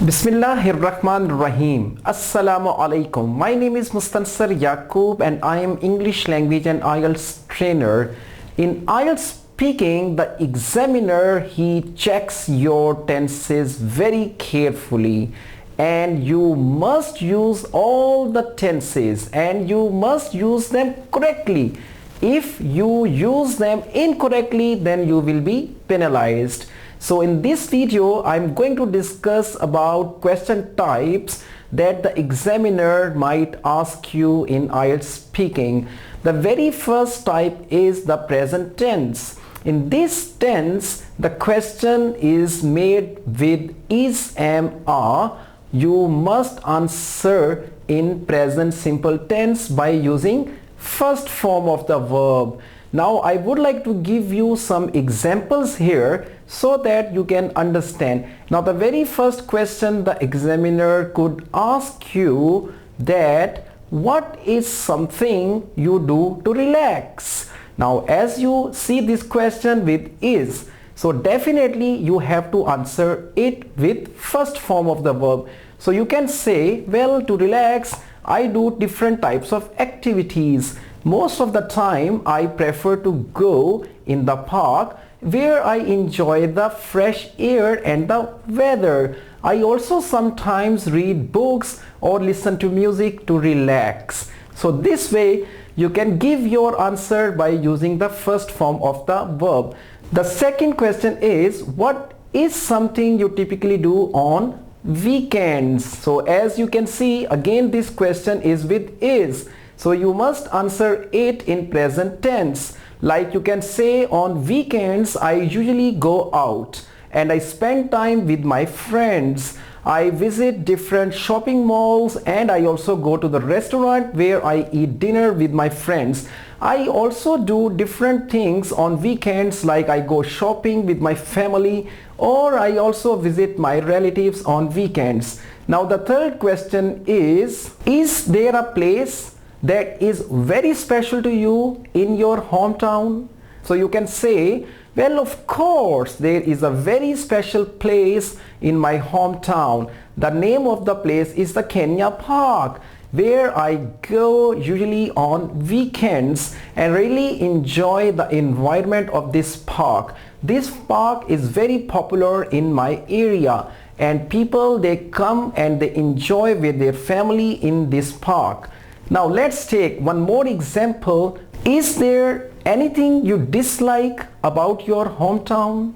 Bismillahirrahmanirrahim. Assalamu alaikum. My name is Mustansar Yaqub and I am English language and IELTS trainer. In IELTS speaking, the examiner, he checks your tenses very carefully, and you must use all the tenses and you must use them correctly. If you use them incorrectly, then you will be penalized. So in this video, I'm going to discuss about question types that the examiner might ask you in IELTS speaking. The very first type is the present tense. In this tense, the question is made with is, am, are. You must answer in present simple tense by using first form of the verb. Now I would like to give you some examples here so that you can understand. Now the very first question the examiner could ask you that what is something you do to relax? Now as you see this question with is, so definitely you have to answer it with first form of the verb. So you can say, well, to relax I do different types of activities. Most of the time I prefer to go in the park where I enjoy the fresh air and the weather. I also sometimes read books or listen to music to relax. So this way you can give your answer by using the first form of the verb. The second question is, what is something you typically do on weekends? So as you can see, again this question is with is. So you must answer it in present tense. Like you can say, on weekends I usually go out and I spend time with my friends. I visit different shopping malls and I also go to the restaurant where I eat dinner with my friends. I also do different things on weekends, like I go shopping with my family, or I also visit my relatives on weekends. Now the third question is there a place that is very special to you in your hometown? So you can say, well, of course there is a very special place in my hometown. The name of the place is the Kenya Park, where I go usually on weekends and really enjoy the environment of this park. This park is very popular in my area and people, they come and they enjoy with their family in this park. Now let's take one more example. Is there anything you dislike about your hometown?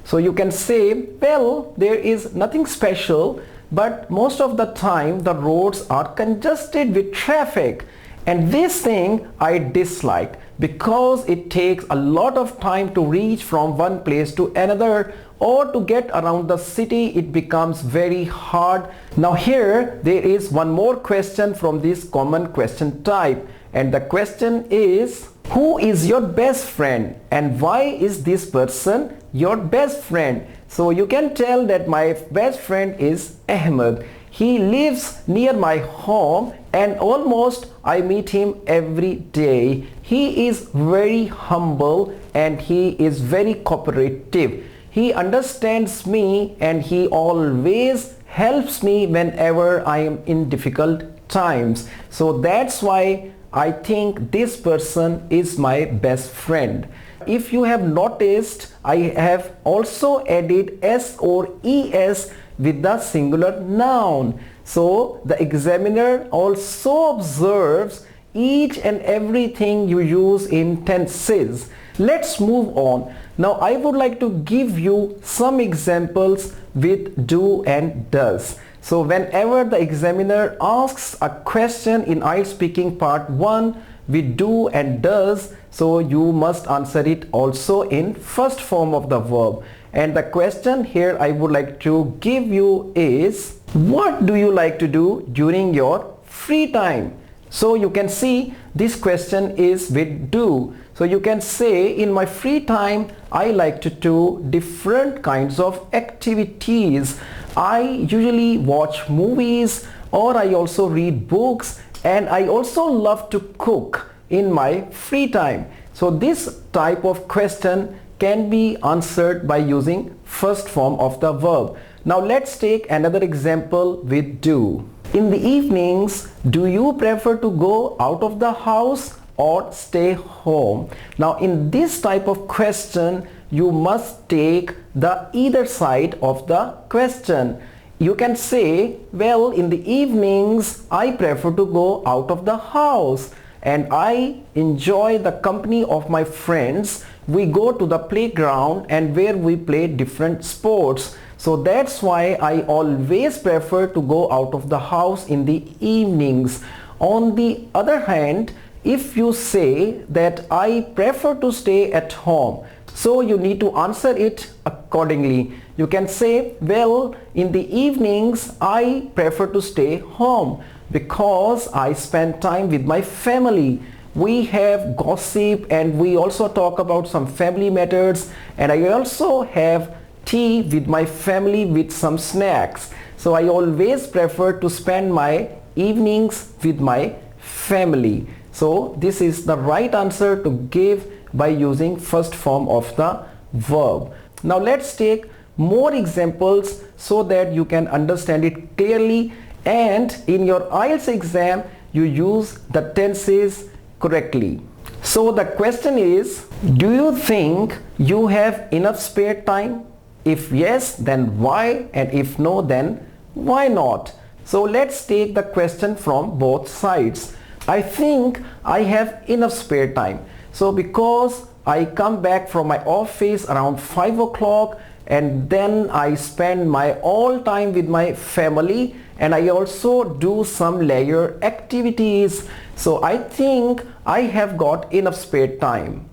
So you can say, well, there is nothing special, but most of the time the roads are congested with traffic, and this thing I dislike because it takes a lot of time to reach from one place to another, or to get around the city it becomes very hard. Now here there is one more question from this common question type, and the question is, who is your best friend and why is this person your best friend? So you can tell that my best friend is Ahmed. He lives near my home and almost I meet him every day. He is very humble and he is very cooperative. He understands me and he always helps me whenever I am in difficult times. So that's why I think this person is my best friend. If you have noticed, I have also added s or es with the singular noun. So the examiner also observes each and everything you use in tenses. Let's move on. Now I would like to give you some examples with do and does. So whenever the examiner asks a question in IELTS speaking part 1 with do and does, so you must answer it also in first form of the verb. And the question here I would like to give you is, what do you like to do during your free time? So you can see this question is with do. So you can say, in my free time I like to do different kinds of activities. I usually watch movies, or I also read books, and I also love to cook in my free time. So this type of question can be answered by using first form of the verb. Now let's take another example with do. In the evenings, do you prefer to go out of the house or stay home? Now in this type of question, you must take the either side of the question. You can say, well, in the evenings, I prefer to go out of the house and I enjoy the company of my friends. We go to the playground and where we play different sports. So that's why I always prefer to go out of the house in the evenings. On the other hand, if you say that I prefer to stay at home, so you need to answer it accordingly. You can say, well, in the evenings I prefer to stay home because I spend time with my family. We have gossip and we also talk about some family matters, and I also have tea with my family with some snacks. So I always prefer to spend my evenings with my family. So this is the right answer to give by using first form of the verb. Now let's take more examples so that you can understand it clearly, and in your IELTS exam you use the tenses correctly. So the question is, do you think you have enough spare time? If yes, then why? And if no, then why not? So let's take the question from both sides. I think I have enough spare time. So because I come back from my office around 5 o'clock and then I spend my all time with my family, and I also do some leisure activities. So I think I have got enough spare time.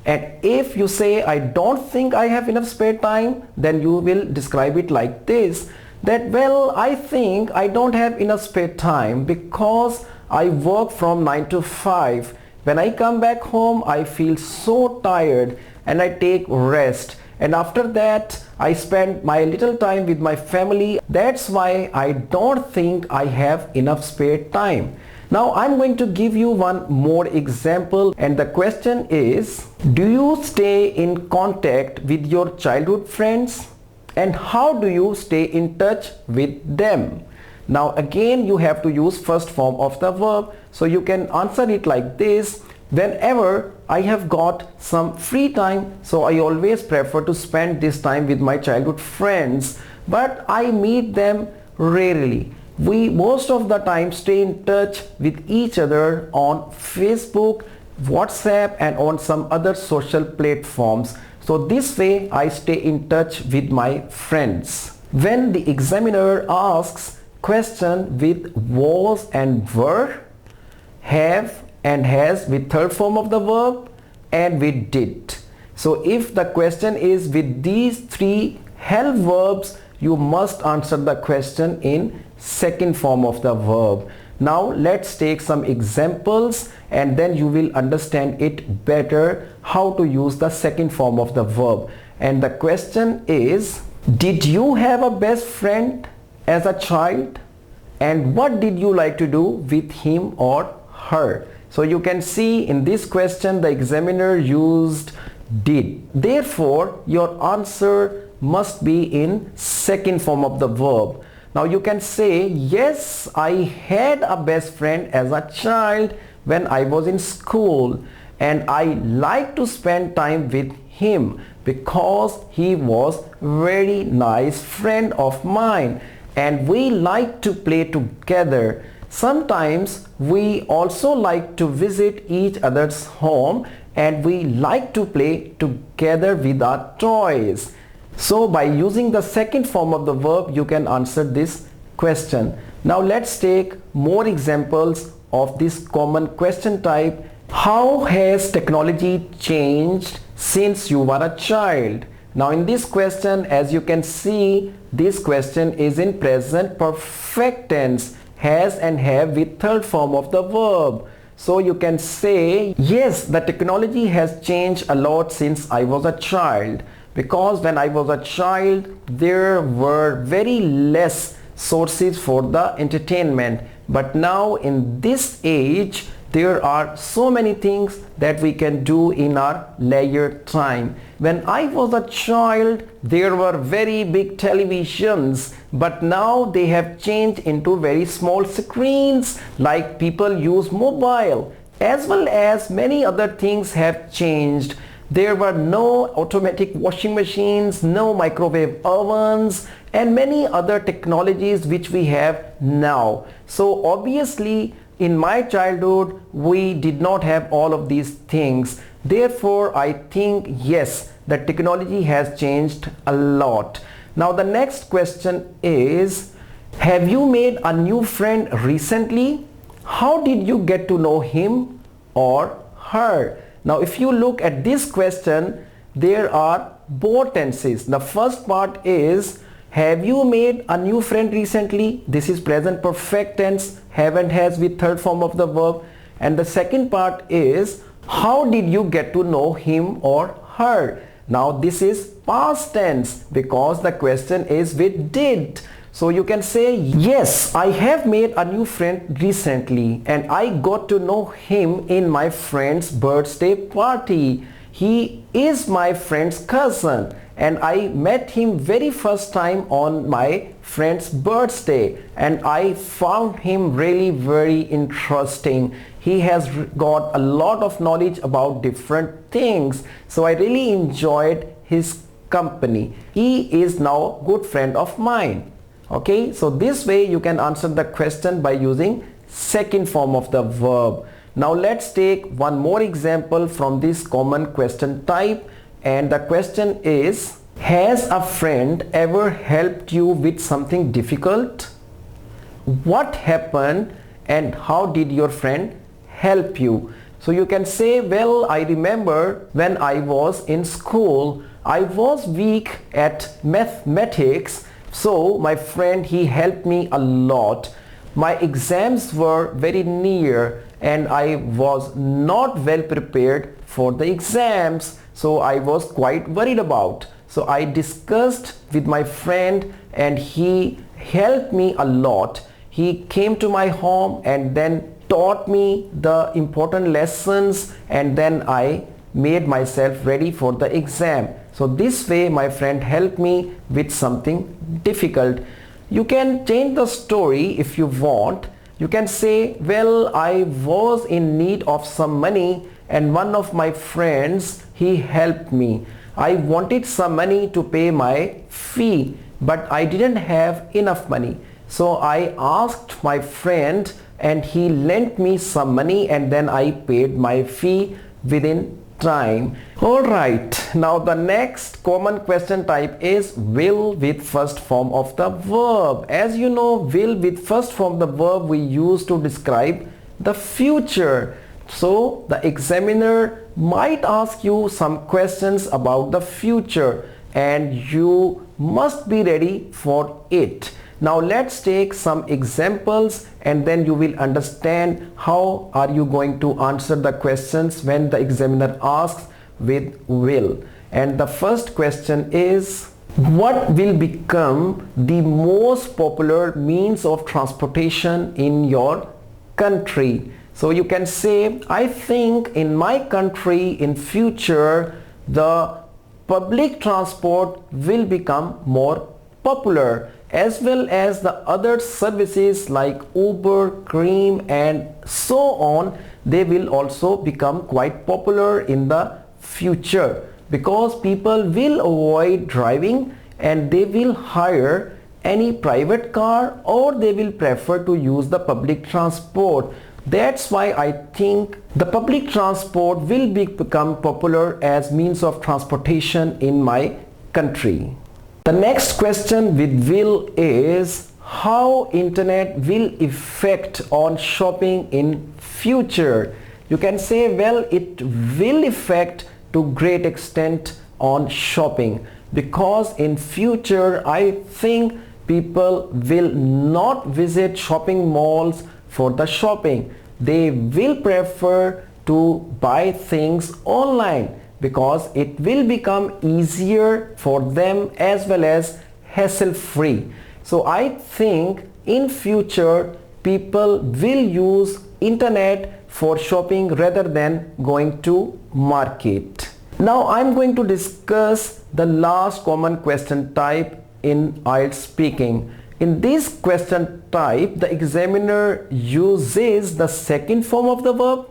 And if you say I don't think I have enough spare time, then you will describe it like this, that well, I think I don't have enough spare time because I work from 9 to 5. When I come back home, I feel so tired and I take rest, and after that I spend my little time with my family. That's why I don't think I have enough spare time. Now I'm going to give you one more example, and the question is, do you stay in contact with your childhood friends, and how do you stay in touch with them? Now again you have to use first form of the verb, so you can answer it like this: whenever I have got some free time, so I always prefer to spend this time with my childhood friends, but I meet them rarely. We most of the time stay in touch with each other on Facebook, WhatsApp, and on some other social platforms. So this way I stay in touch with my friends. When the examiner asks question with was and were, have and has with third form of the verb, and with did. So if the question is with these three help verbs, you must answer the question in second form of the verb. Now let's take some examples and then you will understand it better how to use the second form of the verb. And the question is, did you have a best friend as a child, and what did you like to do with him or her? So you can see in this question the examiner used did. Therefore your answer must be in second form of the verb. Now you can say, yes, I had a best friend as a child when I was in school, and I like to spend time with him because he was very nice friend of mine and we like to play together. Sometimes we also like to visit each other's home and we like to play together with our toys. So by using the second form of the verb, you can answer this question. Now let's take more examples of this common question type. How has technology changed since you were a child? Now in this question, as you can see, this question is in present perfect tense, has and have with third form of the verb. So you can say, yes, the technology has changed a lot since I was a child. Because when I was a child, there were very less sources for the entertainment. But now in this age, There are so many things that we can do in our leisure time. When I was a child, there were very big televisions, but now they have changed into very small screens, like people use mobile, as well as many other things have changed. There were no automatic washing machines, no microwave ovens, and many other technologies which we have now. So obviously in my childhood we did not have all of these things. Therefore I think yes, the technology has changed a lot. Now the next question is, have you made a new friend recently? How did you get to know him or her? Now if you look at this question, there are both tenses. The first part is, have you made a new friend recently? This is present perfect tense, have and has with third form of the verb. And the second part is, how did you get to know him or her? Now this is past tense because the question is with did. So you can say, yes, I have made a new friend recently and I got to know him in my friend's birthday party. He is my friend's cousin and I met him very first time on my friend's birthday and I found him really very interesting. He has got a lot of knowledge about different things. So I really enjoyed his company. He is now a good friend of mine. Okay, so this way you can answer the question by using second form of the verb. Now let's take one more example from this common question type, and the question is, has a friend ever helped you with something difficult? What happened and how did your friend help you? So you can say, well, I remember when I was in school, I was weak at mathematics. So my friend, he helped me a lot. My exams were very near and I was not well prepared for the exams. So I was quite worried about. So I discussed with my friend and he helped me a lot. He came to my home and then taught me the important lessons and then I made myself ready for the exam. So this way my friend helped me with something difficult. You can change the story if you want. You can say, well, I was in need of some money and one of my friends, he helped me. I wanted some money to pay my fee, but I didn't have enough money. So I asked my friend and he lent me some money and then I paid my fee within time. Alright, now the next common question type is will with first form of the verb. As you know, will with first form of the verb we use to describe the future. So the examiner might ask you some questions about the future and you must be ready for it. Now let's take some examples and then you will understand how are you going to answer the questions when the examiner asks with will. And the first question is, what will become the most popular means of transportation in your country? So you can say, I think in my country in future the public transport will become more popular, as well as the other services like Uber, Cream and so on. They will also become quite popular in the future because people will avoid driving and they will hire any private car or they will prefer to use the public transport. That's why I think the public transport will become popular as means of transportation in my country. The next question with will is, how internet will affect on shopping in future? You can say, well, it will affect to great extent on shopping because in future I think people will not visit shopping malls for the shopping. They will prefer to buy things online because it will become easier for them as well as hassle free. So I think in future people will use internet for shopping rather than going to market. Now I'm going to discuss the last common question type in IELTS speaking. In this question type, the examiner uses the second form of the verb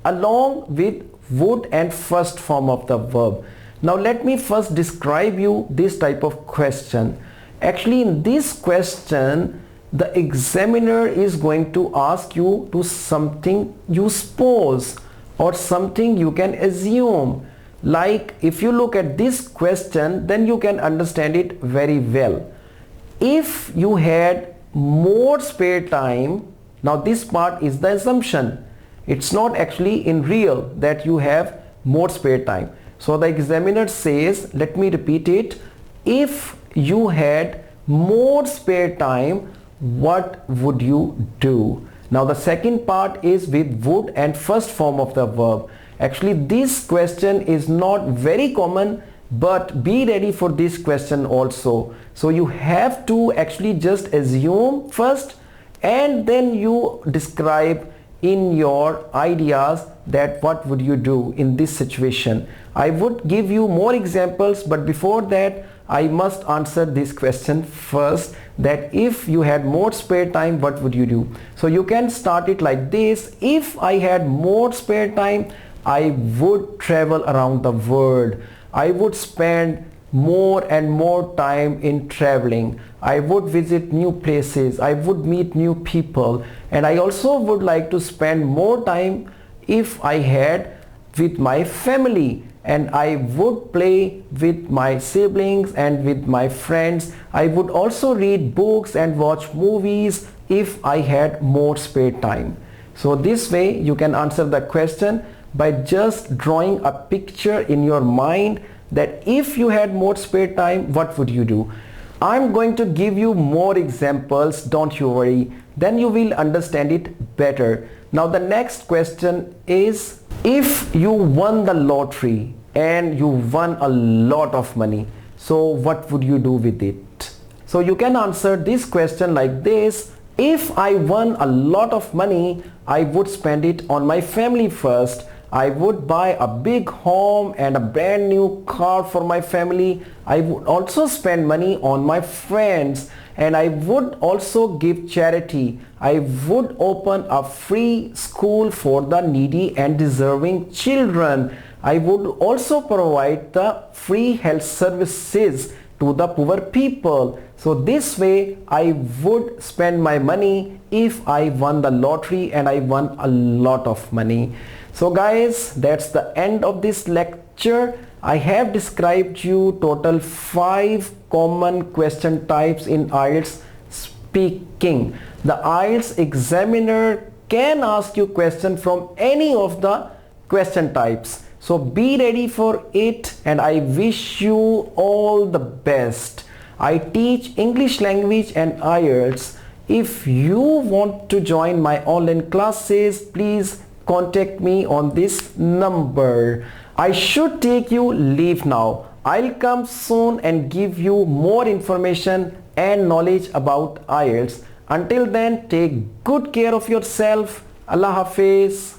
along with would and first form of the verb. Now let me first describe you this type of question. Actually, in this question, the examiner is going to ask you to something you suppose or something you can assume. Like if you look at this question, then you can understand it very well. If you had more spare time, now this part is the assumption. It's not actually in real that you have more spare time. So the examiner says, let me repeat it, if you had more spare time, what would you do? Now the second part is with would and first form of the verb. Actually, this question is not very common, but be ready for this question also. So you have to actually just assume first and then you describe in your ideas that what would you do in this situation. I would give you more examples, but before that I must answer this question first, that if you had more spare time, what would you do? So you can start it like this. If I had more spare time, I would travel around the world. I would spend more and more time in traveling. I would visit new places. I would meet new people. And I also would like to spend more time if I had with my family. And I would play with my siblings and with my friends. I would also read books and watch movies if I had more spare time. So this way you can answer the question by just drawing a picture in your mind that if you had more spare time, what would you do? I'm going to give you more examples, don't you worry, then you will understand it better. Now the next question is, if you won the lottery and you won a lot of money, so what would you do with it? So you can answer this question like this: if I won a lot of money, I would spend it on my family first. I would buy a big home and a brand new car for my family. I would also spend money on my friends, and I would also give charity. I would open a free school for the needy and deserving children. I would also provide the free health services to the poor people. So this way I would spend my money if I won the lottery and I won a lot of money. So guys, that's the end of this lecture. I have described you total 5 common question types in IELTS speaking. The IELTS examiner can ask you question from any of the question types. So be ready for it, and I wish you all the best. I teach English language and IELTS. If you want to join my online classes, please contact me on this number. I should take you leave now. I'll come soon and give you more information and knowledge about IELTS. Until then, take good care of yourself. Allah Hafiz.